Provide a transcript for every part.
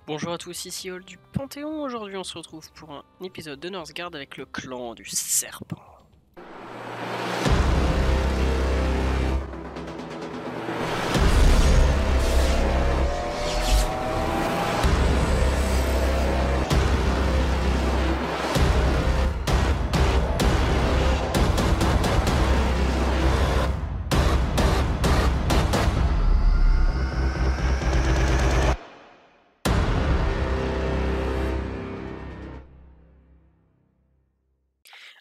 Bonjour à tous, ici Hall du Panthéon. Aujourd'hui, on se retrouve pour un épisode de Northgard avec le clan du Serpent.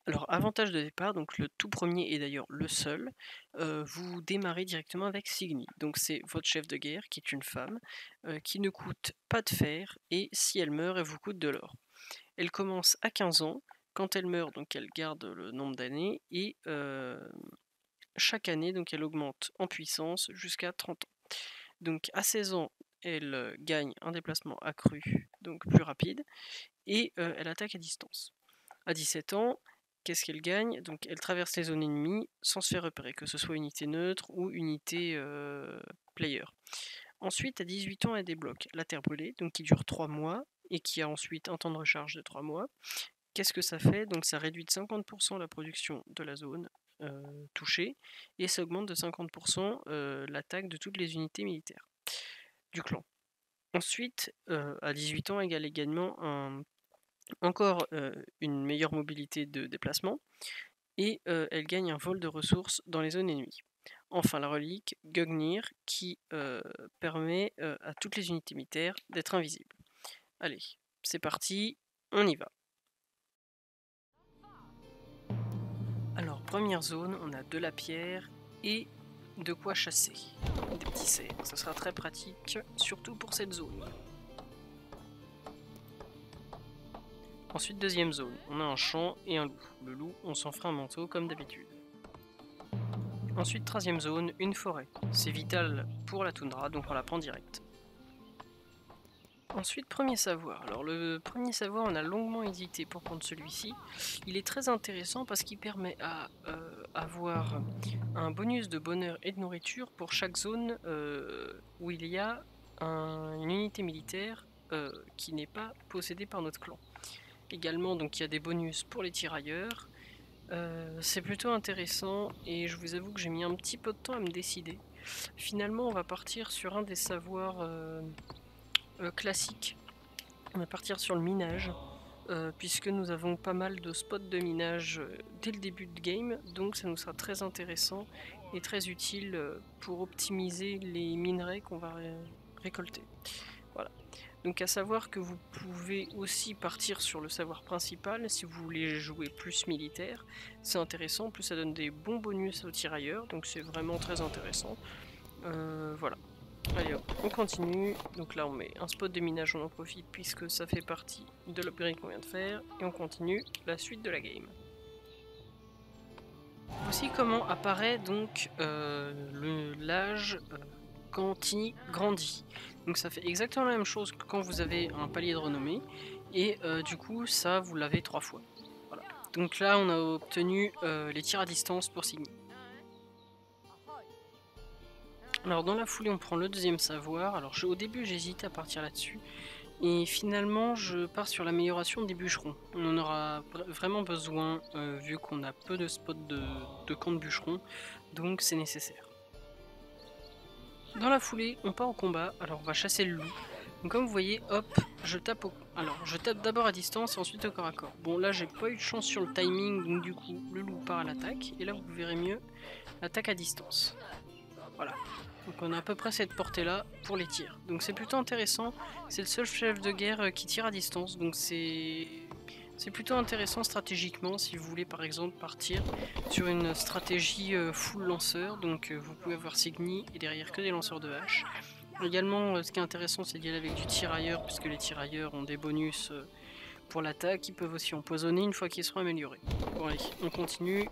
Alors, avantage de départ, donc le tout premier et d'ailleurs le seul, vous démarrez directement avec Signy. Donc c'est votre chef de guerre qui est une femme, qui ne coûte pas de fer et si elle meurt, elle vous coûte de l'or. Elle commence à 15 ans, quand elle meurt, donc elle garde le nombre d'années et chaque année, donc elle augmente en puissance jusqu'à 30 ans. Donc à 16 ans, elle gagne un déplacement accru, donc plus rapide, et elle attaque à distance. À 17 ans, qu'est-ce qu'elle gagne? Donc elle traverse les zones ennemies sans se faire repérer, que ce soit unité neutre ou unité player. Ensuite, à 18 ans, elle débloque la terre brûlée, donc qui dure 3 mois et qui a ensuite un temps de recharge de 3 mois. Qu'est-ce que ça fait? Donc ça réduit de 50% la production de la zone touchée et ça augmente de 50% l'attaque de toutes les unités militaires du clan. Ensuite, à 18 ans, elle gagne également encore une meilleure mobilité de déplacement et elle gagne un vol de ressources dans les zones ennemies. Enfin, la relique Gungnir qui permet à toutes les unités militaires d'être invisibles. Allez, c'est parti, on y va. Alors, première zone, on a de la pierre et de quoi chasser. Des petits cerfs, ça sera très pratique, surtout pour cette zone. Ensuite, deuxième zone, on a un champ et un loup. Le loup, on s'en fera un manteau comme d'habitude. Ensuite, troisième zone, une forêt. C'est vital pour la toundra, donc on la prend direct. Ensuite, premier savoir. Alors le premier savoir, on a longuement hésité pour prendre celui-ci. Il est très intéressant parce qu'il permet à avoir un bonus de bonheur et de nourriture pour chaque zone où il y a une unité militaire qui n'est pas possédée par notre clan. Également, donc il y a des bonus pour les tirailleurs. C'est plutôt intéressant et je vous avoue que j'ai mis un petit peu de temps à me décider. Finalement, on va partir sur un des savoirs classiques. On va partir sur le minage, puisque nous avons pas mal de spots de minage dès le début de game, donc ça nous sera très intéressant et très utile pour optimiser les minerais qu'on va récolter. Voilà. Donc à savoir que vous pouvez aussi partir sur le savoir principal si vous voulez jouer plus militaire. C'est intéressant, en plus ça donne des bons bonus aux tirailleurs, donc c'est vraiment très intéressant. Voilà. Allez hop, on continue. Donc là on met un spot de minage, on en profite puisque ça fait partie de l'upgrade qu'on vient de faire. Et on continue la suite de la game. Voici comment apparaît donc l'âge quand il grandit. Donc ça fait exactement la même chose que quand vous avez un palier de renommée. Et du coup ça vous l'avez 3 fois. Voilà. Donc là on a obtenu les tirs à distance pour Signy. Alors dans la foulée on prend le deuxième savoir. Alors au début j'hésite à partir là-dessus. Et finalement je pars sur l'amélioration des bûcherons. On en aura vraiment besoin vu qu'on a peu de spots de camp de bûcherons. Donc c'est nécessaire. Dans la foulée on part au combat. Alors on va chasser le loup. Donc comme vous voyez, hop, je tape d'abord à distance et ensuite au corps à corps. Bon là j'ai pas eu de chance sur le timing, donc du coup le loup part à l'attaque. Et là vous verrez mieux l'attaque à distance. Voilà. Donc on a à peu près cette portée là pour les tirs. Donc c'est plutôt intéressant. C'est le seul chef de guerre qui tire à distance. Donc c'est plutôt intéressant stratégiquement si vous voulez par exemple partir sur une stratégie full lanceur. Donc vous pouvez avoir Signy et derrière que des lanceurs de hache. Également ce qui est intéressant c'est d'y aller avec du tirailleur puisque les tirailleurs ont des bonus pour l'attaque. Ils peuvent aussi empoisonner une fois qu'ils seront améliorés. Bon allez, on continue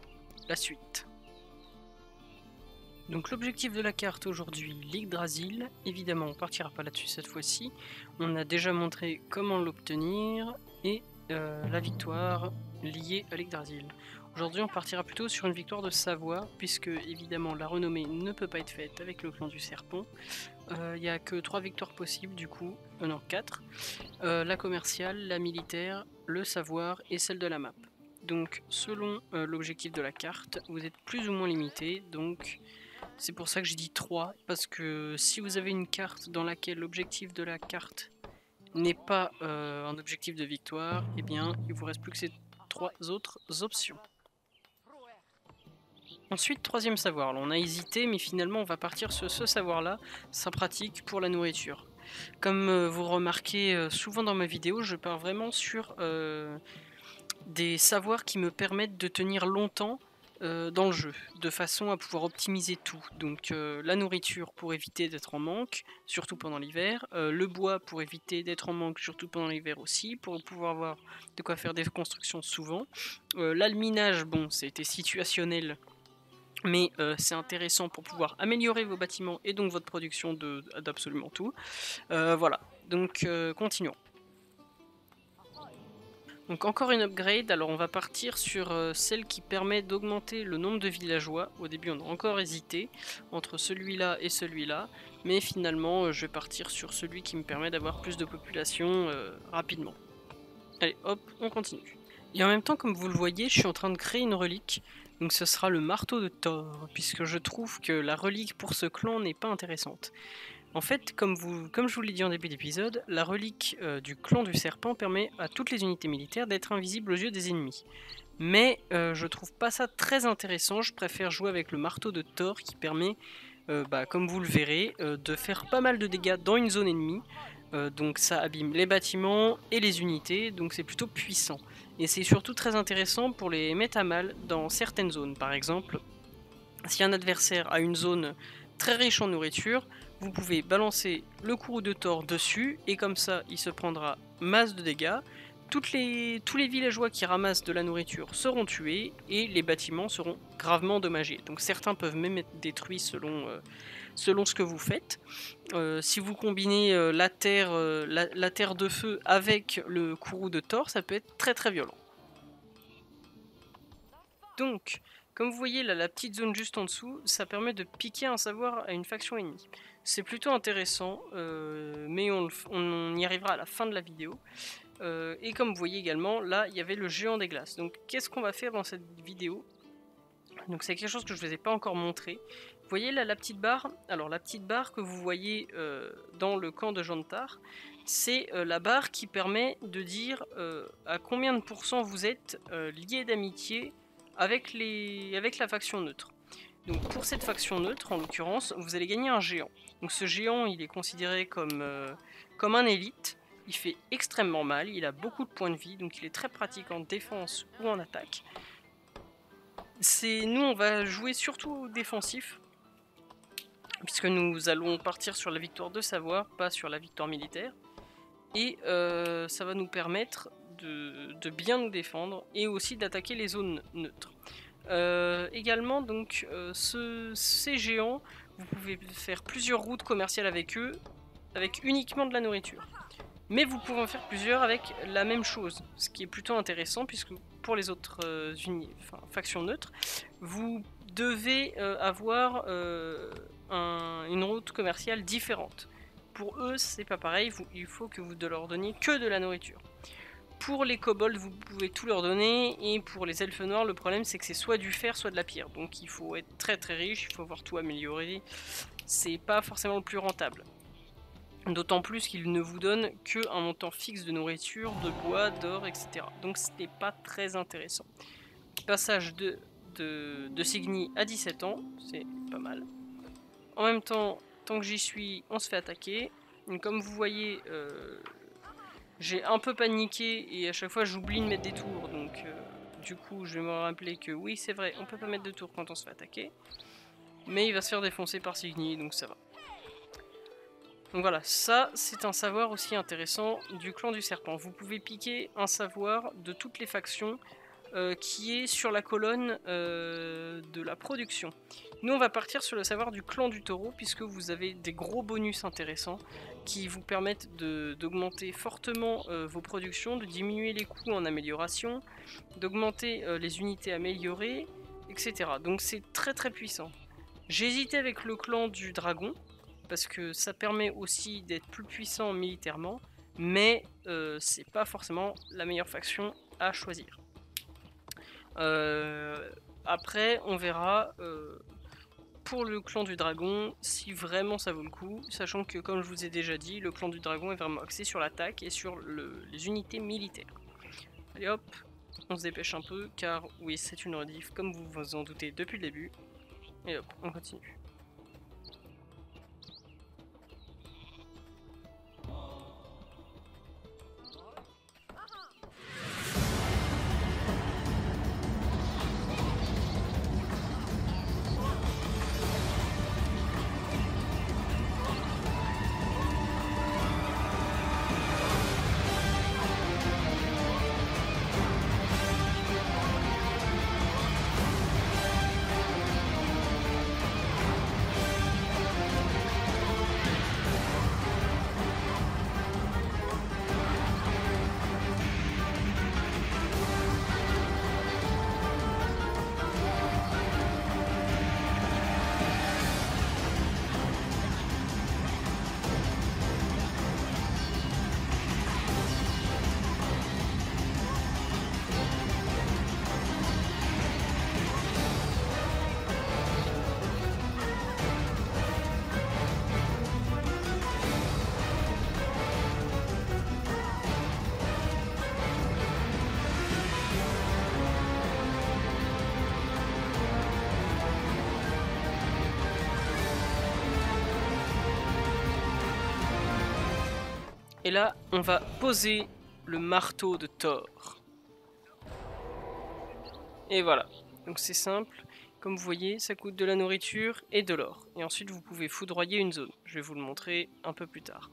la suite. Donc l'objectif de la carte aujourd'hui, l'Yggdrasil, évidemment on partira pas là-dessus cette fois-ci, on a déjà montré comment l'obtenir et la victoire liée à l'Yggdrasil. Aujourd'hui on partira plutôt sur une victoire de savoir, puisque évidemment la renommée ne peut pas être faite avec le clan du serpent, il n'y a que 3 victoires possibles du coup, non 4. La commerciale, la militaire, le savoir et celle de la map. Donc selon l'objectif de la carte, vous êtes plus ou moins limité, donc c'est pour ça que j'ai dit 3, parce que si vous avez une carte dans laquelle l'objectif de la carte n'est pas un objectif de victoire, eh bien il vous reste plus que ces 3 autres options. Ensuite, troisième savoir. Alors, on a hésité, mais finalement on va partir sur ce savoir-là, ça pratique pour la nourriture. Comme vous remarquez souvent dans ma vidéo, je pars vraiment sur des savoirs qui me permettent de tenir longtemps dans le jeu, de façon à pouvoir optimiser tout. Donc la nourriture pour éviter d'être en manque, surtout pendant l'hiver, le bois pour éviter d'être en manque, surtout pendant l'hiver aussi, pour pouvoir avoir de quoi faire des constructions souvent. L'alminage, bon, c'était situationnel, mais c'est intéressant pour pouvoir améliorer vos bâtiments et donc votre production d'absolument tout. Voilà, donc continuons. Donc encore une upgrade, alors on va partir sur celle qui permet d'augmenter le nombre de villageois. Au début on a encore hésité entre celui-là et celui-là, mais finalement je vais partir sur celui qui me permet d'avoir plus de population rapidement. Allez hop, on continue. Et en même temps, comme vous le voyez, je suis en train de créer une relique. Donc ce sera le marteau de Thor, puisque je trouve que la relique pour ce clan n'est pas intéressante. En fait, comme je vous l'ai dit en début d'épisode, la relique du clan du serpent permet à toutes les unités militaires d'être invisibles aux yeux des ennemis. Mais je trouve pas ça très intéressant, je préfère jouer avec le marteau de Thor qui permet, comme vous le verrez, de faire pas mal de dégâts dans une zone ennemie. Donc ça abîme les bâtiments et les unités, donc c'est plutôt puissant. Et c'est surtout très intéressant pour les mettre à mal dans certaines zones. Par exemple, si un adversaire a une zone très riche en nourriture, vous pouvez balancer le courroux de Thor dessus, et comme ça il se prendra masse de dégâts. Tous les villageois qui ramassent de la nourriture seront tués, et les bâtiments seront gravement endommagés. Donc certains peuvent même être détruits selon ce que vous faites. Si vous combinez la terre de feu avec le courroux de Thor, ça peut être très très violent. Donc, comme vous voyez là, la petite zone juste en dessous, ça permet de piquer un savoir à une faction ennemie. C'est plutôt intéressant, mais on y arrivera à la fin de la vidéo. Et comme vous voyez également, là, il y avait le géant des glaces. Donc, qu'est-ce qu'on va faire dans cette vidéo? Donc, c'est quelque chose que je ne vous ai pas encore montré. Vous voyez là la petite barre? Alors, la petite barre que vous voyez dans le camp de Jantar, c'est la barre qui permet de dire à combien de pourcents vous êtes lié d'amitié avec la faction neutre. Donc pour cette faction neutre, en l'occurrence, vous allez gagner un géant. Donc ce géant, il est considéré comme un élite. Il fait extrêmement mal, il a beaucoup de points de vie, donc il est très pratique en défense ou en attaque. Nous, on va jouer surtout défensif, puisque nous allons partir sur la victoire de savoir, pas sur la victoire militaire. Et ça va nous permettre de bien nous défendre et aussi d'attaquer les zones neutres. Également, donc, ces géants, vous pouvez faire plusieurs routes commerciales avec eux, avec uniquement de la nourriture. Mais vous pouvez en faire plusieurs avec la même chose, ce qui est plutôt intéressant, puisque pour les autres factions neutres, vous devez avoir une route commerciale différente. Pour eux, c'est pas pareil, il faut que vous leur donniez que de la nourriture. Pour les kobolds, vous pouvez tout leur donner, et pour les elfes noirs, le problème c'est que c'est soit du fer, soit de la pierre. Donc il faut être très très riche, il faut avoir tout amélioré, c'est pas forcément le plus rentable. D'autant plus qu'ils ne vous donnent qu'un montant fixe de nourriture, de bois, d'or, etc. Donc ce n'est pas très intéressant. Passage de Signy à 17 ans, c'est pas mal. En même temps, tant que j'y suis, on se fait attaquer. Donc, comme vous voyez, j'ai un peu paniqué et à chaque fois j'oublie de mettre des tours. Donc du coup, je vais me rappeler que oui, c'est vrai, on peut pas mettre de tours quand on se fait attaquer. Mais il va se faire défoncer par Signy, donc ça va. Donc voilà, ça c'est un savoir aussi intéressant du clan du serpent. Vous pouvez piquer un savoir de toutes les factions qui est sur la colonne de la production. Nous on va partir sur le savoir du clan du taureau, puisque vous avez des gros bonus intéressants qui vous permettent d'augmenter fortement vos productions, de diminuer les coûts en amélioration, d'augmenter les unités améliorées, etc. Donc c'est très très puissant. J'ai hésité avec le clan du dragon, parce que ça permet aussi d'être plus puissant militairement, mais c'est pas forcément la meilleure faction à choisir. Après, on verra pour le clan du dragon si vraiment ça vaut le coup, sachant que comme je vous ai déjà dit, le clan du dragon est vraiment axé sur l'attaque et sur les unités militaires. Allez hop, on se dépêche un peu car oui, c'est une rediff comme vous vous en doutez depuis le début. Et hop, on continue. Et là, on va poser le marteau de Thor. Et voilà, donc c'est simple. Comme vous voyez, ça coûte de la nourriture et de l'or. Et ensuite, vous pouvez foudroyer une zone. Je vais vous le montrer un peu plus tard.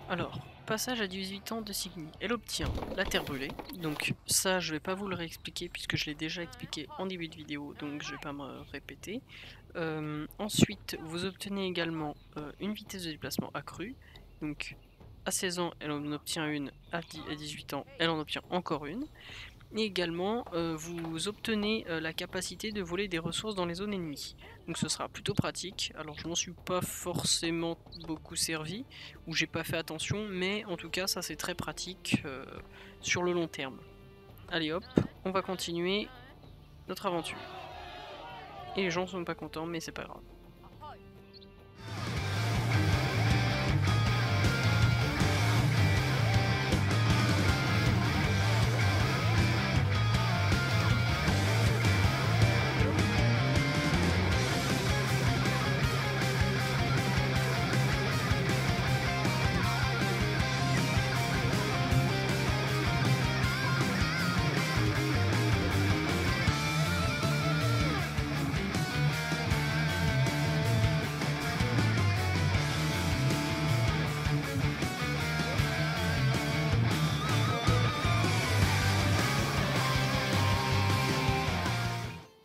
Alors, passage à 18 ans de Signy. Elle obtient la terre brûlée. Donc ça, je vais pas vous le réexpliquer puisque je l'ai déjà expliqué en début de vidéo, donc je vais pas me répéter. Ensuite, vous obtenez également une vitesse de déplacement accrue. Donc à 16 ans, elle en obtient une, à 18 ans, elle en obtient encore une. Et également, vous obtenez la capacité de voler des ressources dans les zones ennemies. Donc ce sera plutôt pratique. Alors je m'en suis pas forcément beaucoup servi, ou j'ai pas fait attention, mais en tout cas ça c'est très pratique sur le long terme. Allez hop, on va continuer notre aventure. Et les gens sont pas contents, mais c'est pas grave.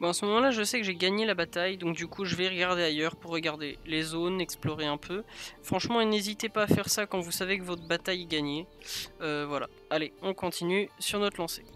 Bon, à ce moment-là, je sais que j'ai gagné la bataille, donc du coup, je vais regarder ailleurs pour regarder les zones, explorer un peu. Franchement, n'hésitez pas à faire ça quand vous savez que votre bataille est gagnée. Voilà. Allez, on continue sur notre lancée.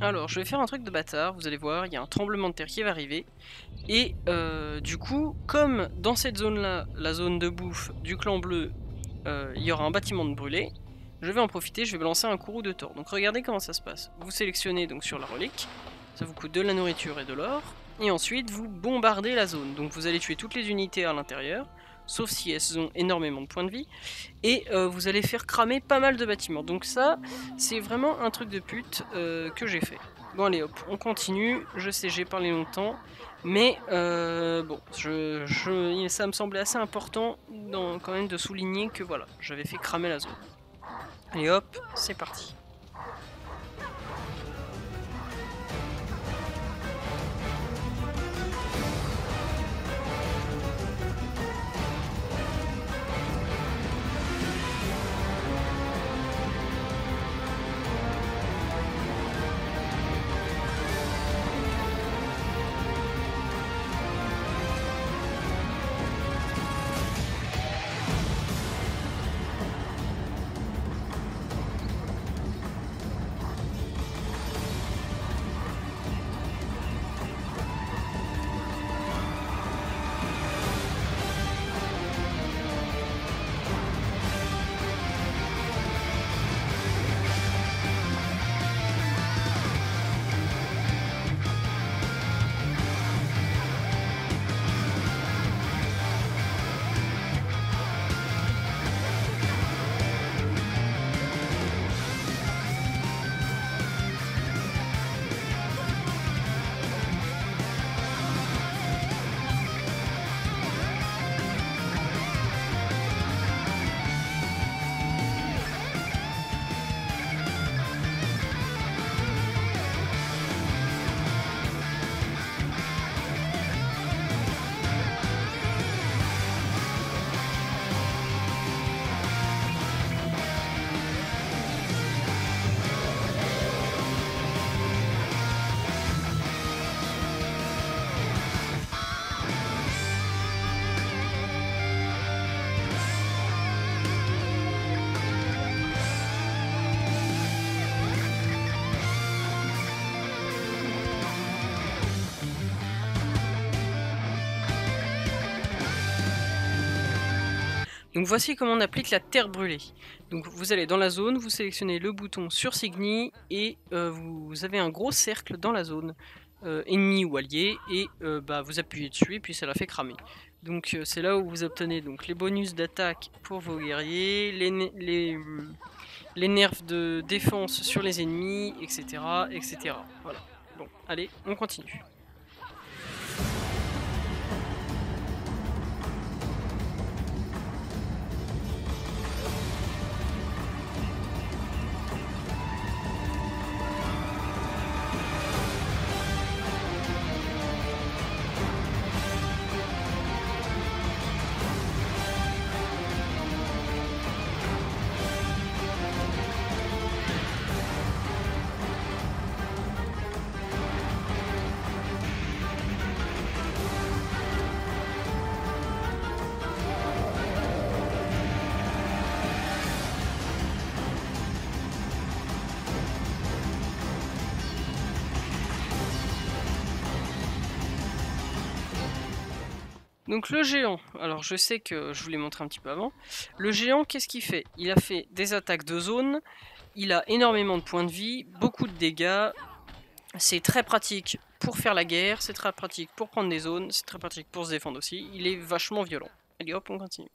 Alors, je vais faire un truc de bâtard, vous allez voir, il y a un tremblement de terre qui va arriver. Et du coup, comme dans cette zone-là, la zone de bouffe du clan bleu, il y aura un bâtiment de brûlé, je vais en profiter, je vais lancer un courroux de tort. Donc regardez comment ça se passe. Vous sélectionnez donc sur la relique, ça vous coûte de la nourriture et de l'or, et ensuite vous bombardez la zone. Donc vous allez tuer toutes les unités à l'intérieur, sauf si elles ont énormément de points de vie, et vous allez faire cramer pas mal de bâtiments. Donc ça, c'est vraiment un truc de pute que j'ai fait. Bon allez hop, on continue, je sais j'ai parlé longtemps, mais bon, ça me semblait assez important quand même de souligner que voilà, j'avais fait cramer la zone. Allez hop, c'est parti. Donc voici comment on applique la terre brûlée. Donc vous allez dans la zone, vous sélectionnez le bouton sur Signy et vous avez un gros cercle dans la zone, ennemi ou allié, et vous appuyez dessus et puis ça la fait cramer. Donc c'est là où vous obtenez donc les bonus d'attaque pour vos guerriers, les nerfs de défense sur les ennemis, etc. etc. Voilà. Bon, allez, on continue. Donc le géant, alors je sais que je vous l'ai montré un petit peu avant, le géant qu'est-ce qu'il fait? Il a fait des attaques de zone, il a énormément de points de vie, beaucoup de dégâts, c'est très pratique pour faire la guerre, c'est très pratique pour prendre des zones, c'est très pratique pour se défendre aussi, il est vachement violent. Allez hop, on continue.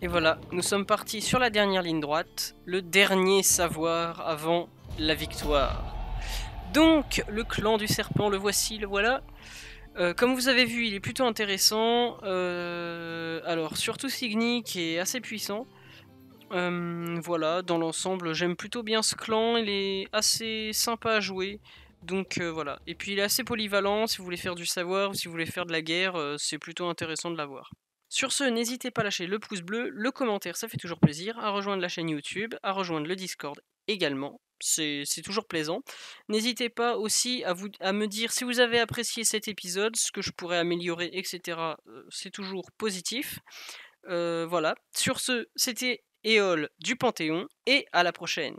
Et voilà, nous sommes partis sur la dernière ligne droite, le dernier savoir avant la victoire. Donc, le clan du serpent, le voici, le voilà. Comme vous avez vu, il est plutôt intéressant. Alors, surtout Signy qui est assez puissant. Voilà, dans l'ensemble, j'aime plutôt bien ce clan, il est assez sympa à jouer. Donc voilà, et puis il est assez polyvalent, si vous voulez faire du savoir ou si vous voulez faire de la guerre, c'est plutôt intéressant de l'avoir. Sur ce, n'hésitez pas à lâcher le pouce bleu, le commentaire, ça fait toujours plaisir, à rejoindre la chaîne YouTube, à rejoindre le Discord également, c'est toujours plaisant. N'hésitez pas aussi à me dire si vous avez apprécié cet épisode, ce que je pourrais améliorer, etc. C'est toujours positif. Voilà, sur ce, c'était Éole du Panthéon, et à la prochaine.